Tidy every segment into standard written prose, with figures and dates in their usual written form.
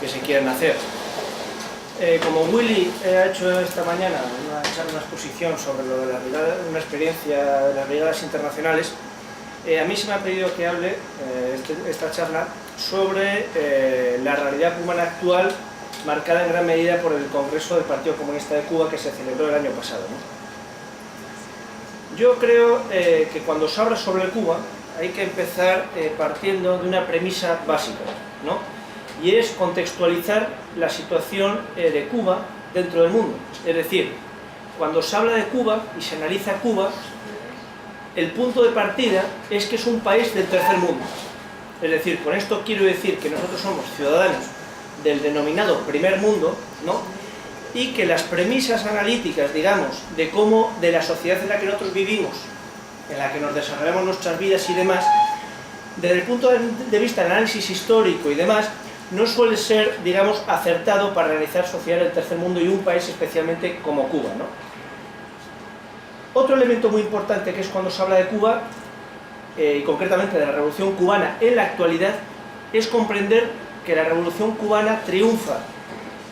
que se quieren hacer. Como Willy ha hecho esta mañana una exposición sobre lo de una experiencia de las brigadas internacionales, a mí se me ha pedido que hable esta charla sobre la realidad cubana actual, marcada en gran medida por el Congreso del Partido Comunista de Cuba que se celebró el año pasado, ¿no? Yo creo que cuando se habla sobre Cuba hay que empezar partiendo de una premisa básica, ¿no? Y es contextualizar la situación de Cuba dentro del mundo. Es decir, cuando se habla de Cuba y se analiza Cuba, el punto de partida es que es un país del tercer mundo. Es decir, con esto quiero decir que nosotros somos ciudadanos del denominado primer mundo, ¿no? Y que las premisas analíticas, digamos, de la sociedad en la que nosotros vivimos, en la que nos desarrollamos nuestras vidas y demás, desde el punto de vista del análisis histórico y demás, no suele ser, digamos, acertado para realizar sociedad del tercer mundo y un país especialmente como Cuba, ¿no? Otro elemento muy importante que es cuando se habla de Cuba, y concretamente de la Revolución Cubana en la actualidad, es comprender que la Revolución Cubana triunfa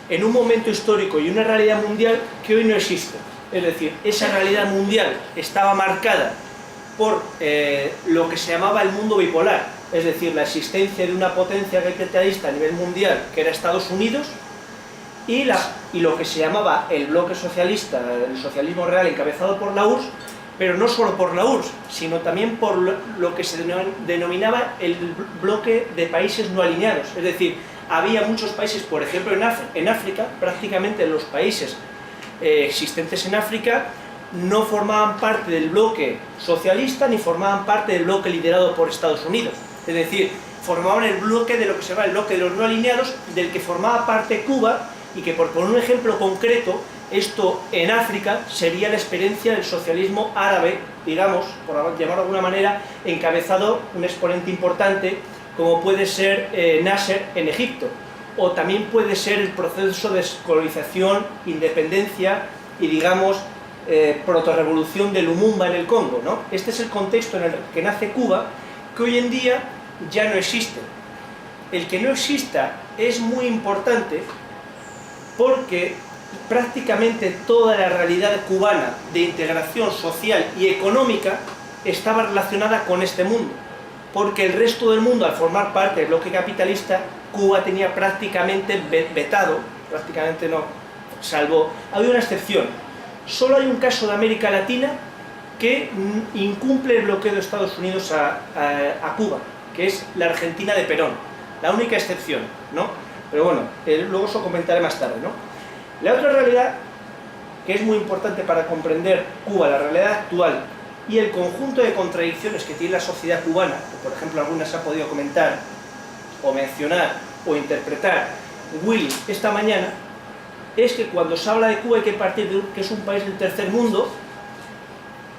en un momento histórico y una realidad mundial que hoy no existe. Es decir, esa realidad mundial estaba marcada por lo que se llamaba el mundo bipolar, es decir, la existencia de una potencia capitalista a nivel mundial que era Estados Unidos y lo que se llamaba el bloque socialista, el socialismo real encabezado por la URSS, pero no solo por la URSS, sino también por lo que se denominaba el bloque de países no alineados. Es decir, había muchos países, por ejemplo en África, prácticamente los países existentes en África no formaban parte del bloque socialista ni formaban parte del bloque liderado por Estados Unidos. Es decir, formaban el bloque de lo que se llama el bloque de los no alineados, del que formaba parte Cuba, y que por poner un ejemplo concreto, esto en África sería la experiencia del socialismo árabe, digamos, por llamarlo de alguna manera, encabezado un exponente importante como puede ser Nasser en Egipto, o también puede ser el proceso de descolonización, independencia y, digamos, protorrevolución de Lumumba en el Congo, ¿no? Este es el contexto en el que nace Cuba, que hoy en día ya no existe. El que no exista es muy importante porque prácticamente toda la realidad cubana de integración social y económica estaba relacionada con este mundo, porque el resto del mundo, al formar parte del bloque capitalista, Cuba tenía prácticamente vetado, prácticamente no, salvo, había una excepción. Solo hay un caso de América Latina que incumple el bloqueo de Estados Unidos a Cuba, que es la Argentina de Perón, la única excepción, ¿no? Pero bueno, luego eso comentaré más tarde, ¿no? La otra realidad que es muy importante para comprender Cuba, la realidad actual y el conjunto de contradicciones que tiene la sociedad cubana, que por ejemplo algunas se ha podido comentar o mencionar o interpretar Willy esta mañana, es que cuando se habla de Cuba hay que partir de que es un país del tercer mundo,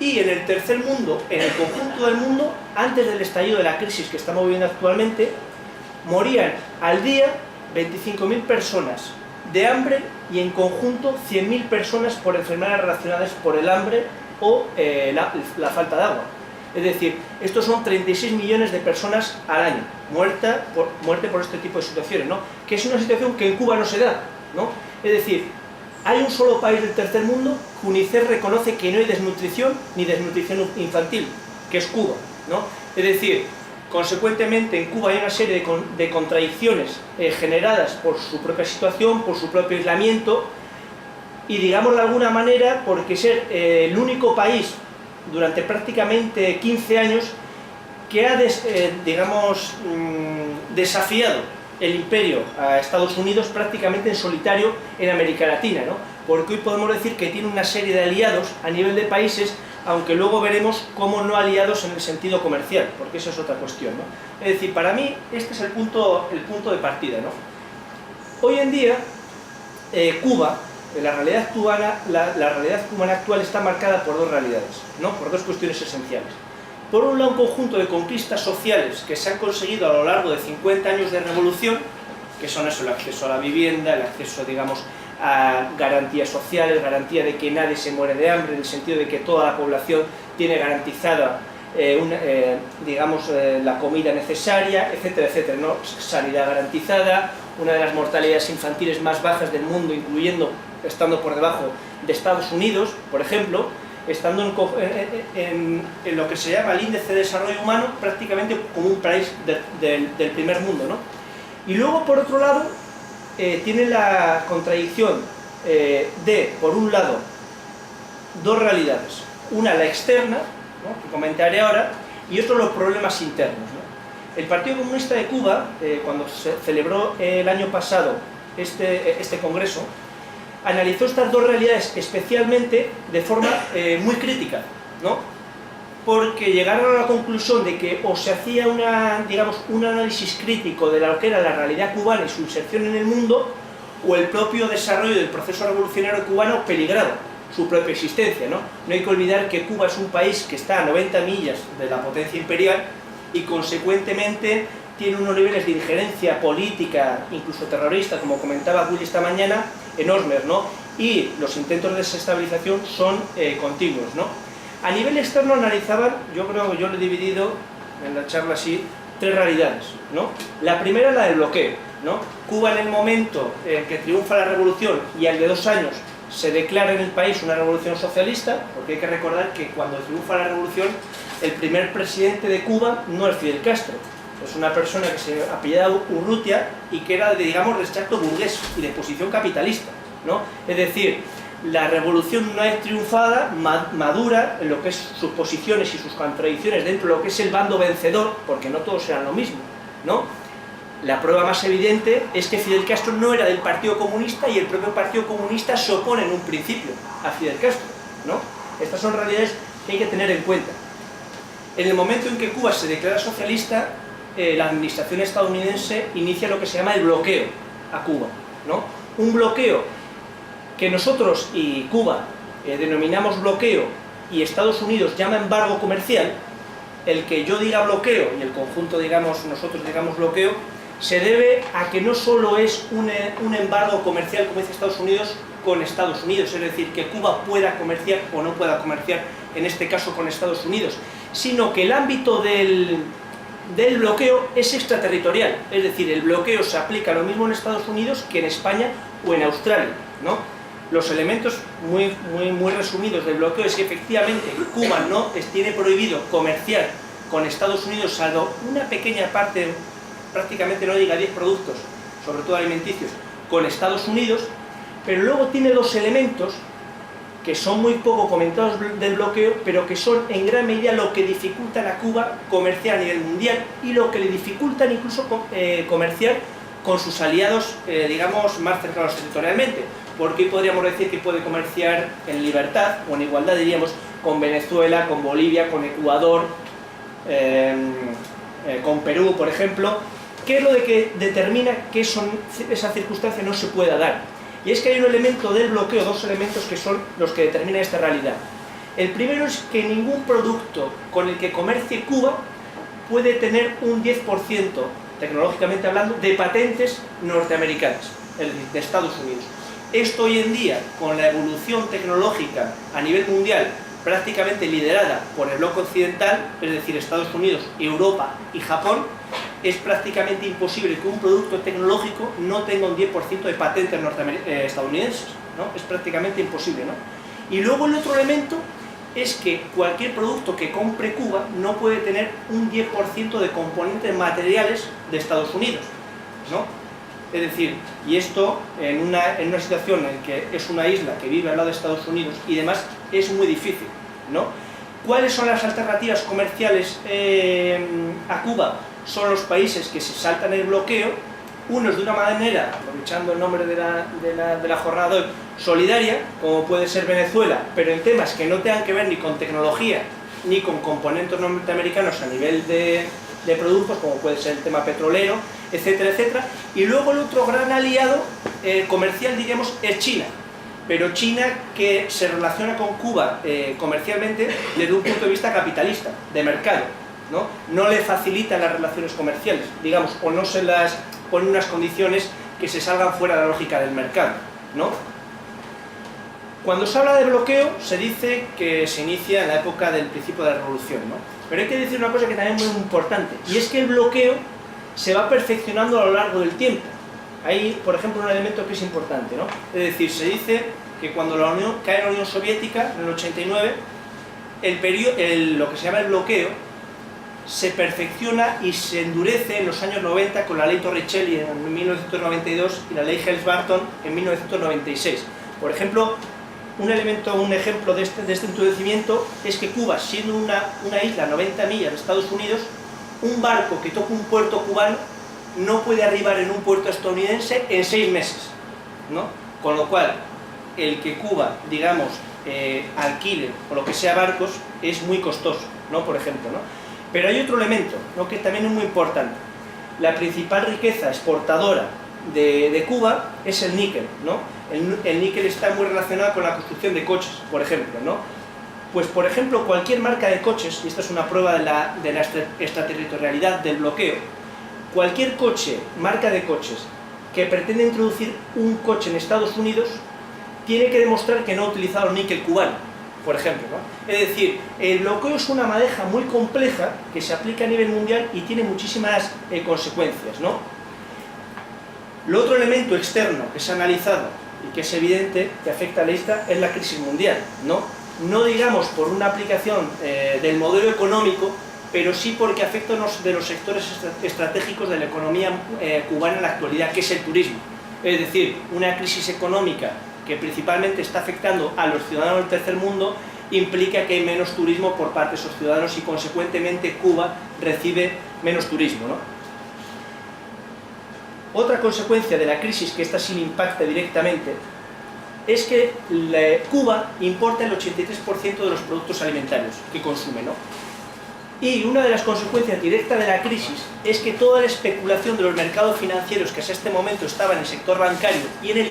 y en el tercer mundo, en el conjunto del mundo, antes del estallido de la crisis que estamos viviendo actualmente, morían al día 25.000 personas de hambre y en conjunto 100.000 personas por enfermedades relacionadas por el hambre o la falta de agua. Es decir, estos son 36 millones de personas al año, muerte por este tipo de situaciones, ¿no? Que es una situación que en Cuba no se da, ¿no? Es decir, hay un solo país del tercer mundo que UNICEF reconoce que no hay desnutrición ni desnutrición infantil, que es Cuba, ¿no? Es decir, consecuentemente en Cuba hay una serie de contradicciones generadas por su propia situación, por su propio aislamiento y, digamos de alguna manera, porque ser el único país durante prácticamente 15 años que ha, desafiado el imperio a Estados Unidos prácticamente en solitario en América Latina, ¿no? Porque hoy podemos decir que tiene una serie de aliados a nivel de países, aunque luego veremos cómo no aliados en el sentido comercial, porque eso es otra cuestión, ¿no? Es decir, para mí este es el punto de partida, ¿no? Hoy en día Cuba, la realidad cubana actual está marcada por dos realidades, ¿no? Por dos cuestiones esenciales. Por un lado, un conjunto de conquistas sociales que se han conseguido a lo largo de 50 años de revolución, que son eso, el acceso a la vivienda, el acceso, digamos, a garantías sociales, garantía de que nadie se muere de hambre, en el sentido de que toda la población tiene garantizada la comida necesaria, etcétera, etcétera, ¿no? Sanidad garantizada, una de las mortalidades infantiles más bajas del mundo, estando por debajo de Estados Unidos, por ejemplo, estando en lo que se llama el índice de desarrollo humano prácticamente como un país del primer mundo, ¿no? Y luego, por otro lado, tiene la contradicción de, por un lado, dos realidades. Una, la externa, ¿no?, que comentaré ahora, y otro, los problemas internos, ¿no? El Partido Comunista de Cuba, cuando se celebró el año pasado este congreso, analizó estas dos realidades especialmente de forma muy crítica, ¿no? Porque llegaron a la conclusión de que o se hacía un análisis crítico de lo que era la realidad cubana y su inserción en el mundo, o el propio desarrollo del proceso revolucionario cubano peligraba su propia existencia, ¿no? No hay que olvidar que Cuba es un país que está a 90 millas de la potencia imperial y consecuentemente tiene unos niveles de injerencia política, incluso terrorista, como comentaba Willy esta mañana, enormes, ¿no? Y los intentos de desestabilización son continuos, ¿no? A nivel externo analizaban, yo creo que yo lo he dividido en la charla así, tres realidades, ¿no? La primera, la del bloqueo, ¿no? Cuba, en el momento en que triunfa la revolución y al de 2 años se declara en el país una revolución socialista, porque hay que recordar que cuando triunfa la revolución el primer presidente de Cuba no es Fidel Castro, es una persona que se apellidaba Urrutia y que era, digamos, de extracto burgués y de posición capitalista, ¿no? Es decir, la revolución, una vez triunfada, madura en lo que es sus posiciones y sus contradicciones dentro de lo que es el bando vencedor, porque no todos eran lo mismo, ¿no? La prueba más evidente es que Fidel Castro no era del Partido Comunista y el propio Partido Comunista se opone en un principio a Fidel Castro, ¿no? Estas son realidades que hay que tener en cuenta. En el momento en que Cuba se declara socialista, la administración estadounidense inicia lo que se llama el bloqueo a Cuba, ¿no? Un bloqueo que nosotros y Cuba denominamos bloqueo y Estados Unidos llama embargo comercial. El que yo diga bloqueo y el conjunto nosotros digamos bloqueo, se debe a que no solo es un embargo comercial, como dice Estados Unidos, con Estados Unidos, es decir, que Cuba pueda comerciar o no pueda comerciar, en este caso con Estados Unidos, sino que el ámbito del bloqueo es extraterritorial, es decir, el bloqueo se aplica lo mismo en Estados Unidos que en España o en Australia, ¿no? Los elementos muy resumidos del bloqueo es que efectivamente Cuba tiene prohibido comerciar con Estados Unidos, salvo una pequeña parte, prácticamente no llega a 10 productos, sobre todo alimenticios, con Estados Unidos, pero luego tiene dos elementos que son muy poco comentados del bloqueo, pero que son en gran medida lo que dificultan a Cuba comerciar a nivel mundial y lo que le dificultan incluso comerciar con sus aliados, digamos, más cercanos territorialmente. Porque hoy podríamos decir que puede comerciar en libertad, o en igualdad diríamos, con Venezuela, con Bolivia, con Ecuador, con Perú, por ejemplo. ¿Qué es lo que determina que esa circunstancia no se pueda dar? Y es que hay un elemento del bloqueo, dos elementos que son los que determinan esta realidad. El primero es que ningún producto con el que comercie Cuba puede tener un 10%, tecnológicamente hablando, de patentes norteamericanas, es decir, de Estados Unidos. Esto hoy en día, con la evolución tecnológica a nivel mundial, prácticamente liderada por el bloque occidental, es decir, Estados Unidos, Europa y Japón, es prácticamente imposible que un producto tecnológico no tenga un 10% de patentes estadounidenses, ¿no? Es prácticamente imposible, ¿no? Y luego el otro elemento es que cualquier producto que compre Cuba no puede tener un 10% de componentes materiales de Estados Unidos, ¿no? Es decir, y esto en una situación en que es una isla que vive al lado de Estados Unidos y demás, es muy difícil, ¿no? ¿Cuáles son las alternativas comerciales a Cuba? Son los países que se saltan el bloqueo, unos de una manera, aprovechando el nombre de la jornada de hoy, solidaria, como puede ser Venezuela, pero en temas que no tengan que ver ni con tecnología ni con componentes norteamericanos a nivel de productos, como puede ser el tema petrolero, etcétera, etcétera. Y luego el otro gran aliado comercial, diríamos, es China. Pero China que se relaciona con Cuba comercialmente desde un punto de vista capitalista, de mercado, ¿no? No le facilitan las relaciones comerciales, digamos, o no se las ponen unas condiciones que se salgan fuera de la lógica del mercado, ¿no? Cuando se habla de bloqueo, se dice que se inicia en la época del principio de la revolución, ¿no? Pero hay que decir una cosa que también es muy importante, y es que el bloqueo se va perfeccionando a lo largo del tiempo. Hay, por ejemplo, un elemento que es importante, ¿no? Es decir, se dice que cuando cae la Unión Soviética, en el 89, lo que se llama el bloqueo se perfecciona y se endurece en los años 90 con la ley Torricelli en 1992 y la ley Helms-Burton en 1996. Por ejemplo, un ejemplo de este endurecimiento es que Cuba, siendo una isla a 90 millas de Estados Unidos, un barco que toca un puerto cubano no puede arribar en un puerto estadounidense en 6 meses, ¿no? Con lo cual, el que Cuba, digamos, alquile o lo que sea barcos es muy costoso, ¿no? Por ejemplo, ¿no? Pero hay otro elemento, ¿no?, que también es muy importante. La principal riqueza exportadora de Cuba es el níquel, ¿no? El níquel está muy relacionado con la construcción de coches, por ejemplo, ¿no? Pues, por ejemplo, cualquier marca de coches, y esta es una prueba de la extraterritorialidad del bloqueo, cualquier marca de coches que pretende introducir un coche en Estados Unidos tiene que demostrar que no ha utilizado níquel cubano, por ejemplo, ¿no? Es decir, el bloqueo es una madeja muy compleja que se aplica a nivel mundial y tiene muchísimas consecuencias, ¿no? Lo otro elemento externo que se ha analizado y que es evidente que afecta a la isla es la crisis mundial, ¿no? No digamos por una aplicación del modelo económico, pero sí porque afecta a uno de los sectores estratégicos de la economía cubana en la actualidad, que es el turismo. Es decir, una crisis económica que principalmente está afectando a los ciudadanos del tercer mundo implica que hay menos turismo por parte de esos ciudadanos y consecuentemente Cuba recibe menos turismo, ¿no? Otra consecuencia de la crisis, que esta sí le impacta directamente, es que Cuba importa el 83% de los productos alimentarios que consume, ¿no? Y una de las consecuencias directas de la crisis es que toda la especulación de los mercados financieros que hasta este momento estaba en el sector bancario y en el